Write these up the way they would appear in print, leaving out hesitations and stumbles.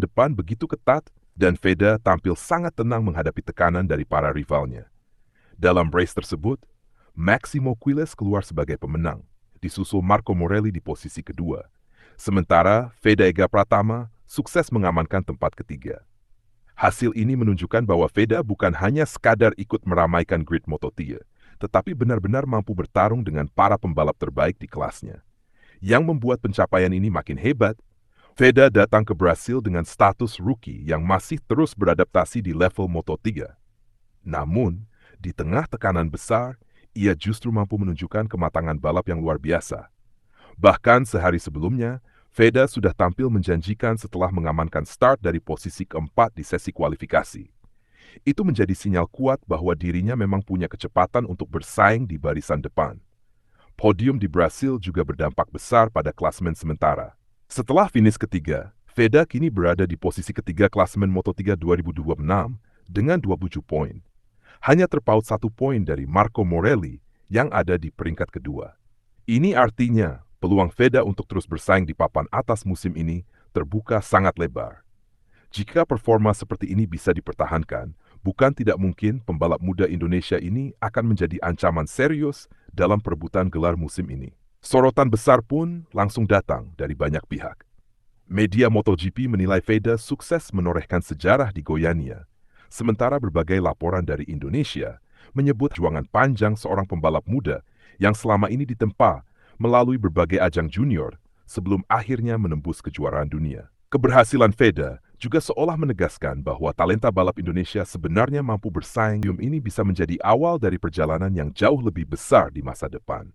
depan begitu ketat dan Veda tampil sangat tenang menghadapi tekanan dari para rivalnya. Dalam race tersebut, Maximo Quiles keluar sebagai pemenang, disusul Marco Morelli di posisi kedua. Sementara Veda Ega Pratama sukses mengamankan tempat ketiga. Hasil ini menunjukkan bahwa Veda bukan hanya sekadar ikut meramaikan grid Moto3, tetapi benar-benar mampu bertarung dengan para pembalap terbaik di kelasnya. Yang membuat pencapaian ini makin hebat, Veda datang ke Brasil dengan status rookie yang masih terus beradaptasi di level Moto3. Namun, di tengah tekanan besar, ia justru mampu menunjukkan kematangan balap yang luar biasa. Bahkan sehari sebelumnya, Veda sudah tampil menjanjikan setelah mengamankan start dari posisi keempat di sesi kualifikasi. Itu menjadi sinyal kuat bahwa dirinya memang punya kecepatan untuk bersaing di barisan depan. Podium di Brasil juga berdampak besar pada klasemen sementara. Setelah finish ketiga, Veda kini berada di posisi ketiga klasemen Moto3 2026 dengan 27 poin. Hanya terpaut 1 poin dari Marco Morelli yang ada di peringkat kedua. Ini artinya peluang Veda untuk terus bersaing di papan atas musim ini terbuka sangat lebar. Jika performa seperti ini bisa dipertahankan, bukan tidak mungkin pembalap muda Indonesia ini akan menjadi ancaman serius dalam perebutan gelar musim ini. Sorotan besar pun langsung datang dari banyak pihak. Media MotoGP menilai Veda sukses menorehkan sejarah di Goiânia, sementara berbagai laporan dari Indonesia menyebut perjuangan panjang seorang pembalap muda yang selama ini ditempa melalui berbagai ajang junior sebelum akhirnya menembus kejuaraan dunia. Keberhasilan Veda juga seolah menegaskan bahwa talenta balap Indonesia sebenarnya mampu bersaing. Ini bisa menjadi awal dari perjalanan yang jauh lebih besar di masa depan.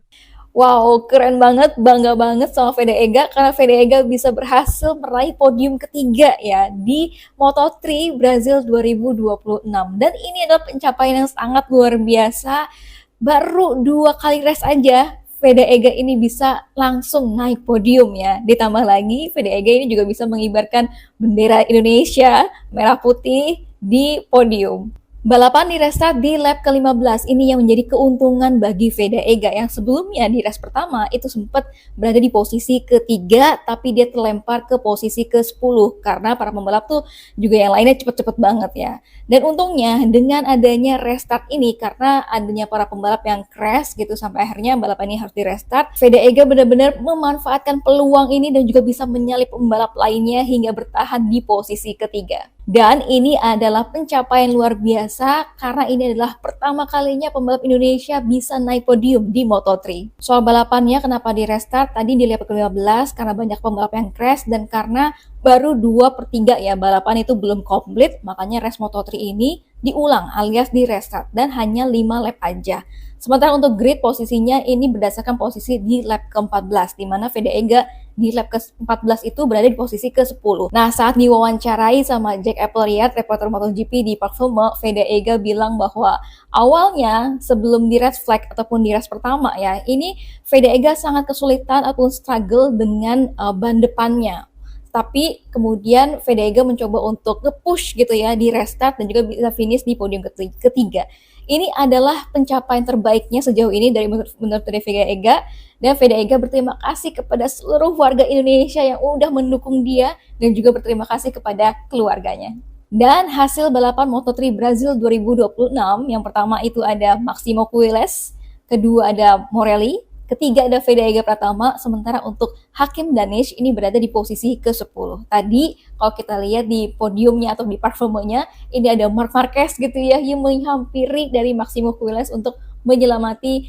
Wow, keren banget, bangga banget sama Veda Ega karena Veda Ega bisa berhasil meraih podium ketiga ya di Moto3 Brazil 2026. Dan ini adalah pencapaian yang sangat luar biasa. Baru 2 kali race aja Veda Ega ini bisa langsung naik podium ya. Ditambah lagi Veda Ega ini juga bisa mengibarkan bendera Indonesia merah putih di podium. Balapan di restart di lap ke-15 ini yang menjadi keuntungan bagi Veda Ega yang sebelumnya di race pertama itu sempat berada di posisi ketiga tapi dia terlempar ke posisi ke-10 karena para pembalap tuh juga yang lainnya cepet-cepet banget ya. Dan untungnya dengan adanya restart ini karena adanya para pembalap yang crash gitu sampai akhirnya balapan ini harus di restart, Veda Ega benar-benar memanfaatkan peluang ini dan juga bisa menyalip pembalap lainnya hingga bertahan di posisi ketiga. Dan ini adalah pencapaian luar biasa karena ini adalah pertama kalinya pembalap Indonesia bisa naik podium di Moto3. Soal balapannya kenapa di restart tadi di lap ke-15 karena banyak pembalap yang crash dan karena baru 2/3 ya balapan itu belum komplit, makanya race Moto3 ini diulang alias di restart dan hanya 5 lap aja. Sementara untuk grid posisinya ini berdasarkan posisi di lap ke-14 di mana Veda Ega di lap ke-14 itu berada di posisi ke-10. Nah, saat diwawancarai sama Jack Appleyard, reporter MotoGP di Parfume, Veda Ega bilang bahwa awalnya sebelum di red flag ataupun di race pertama ya, ini Veda Ega sangat kesulitan ataupun struggle dengan ban depannya. Tapi kemudian Veda Ega mencoba untuk nge-push gitu ya di restart dan juga bisa finish di podium ketiga. Ini adalah pencapaian terbaiknya sejauh ini dari menurut Veda Ega, dan Veda Ega berterima kasih kepada seluruh warga Indonesia yang udah mendukung dia dan juga berterima kasih kepada keluarganya. Dan hasil balapan Moto3 Brazil 2026 yang pertama itu ada Maximo Quiles, kedua ada Morelli, ketiga ada Veda Ega Pratama, sementara untuk Hakim Danish ini berada di posisi ke-10. Tadi kalau kita lihat di podiumnya atau di parfumenya, ini ada Marc Marquez gitu ya, yang menghampiri dari Maximo Quiles untuk menyelamati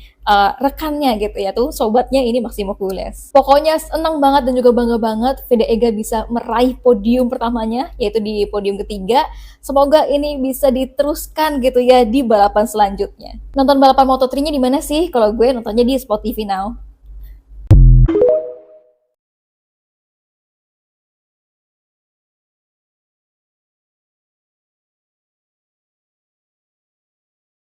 rekannya gitu ya, tuh sobatnya ini Maximo Quiles. Pokoknya senang banget dan juga bangga banget Veda Ega bisa meraih podium pertamanya, yaitu di podium ketiga. Semoga ini bisa diteruskan gitu ya di balapan selanjutnya. Nonton balapan Moto3-nya di mana sih? Kalau gue nontonnya di Sport TV Now.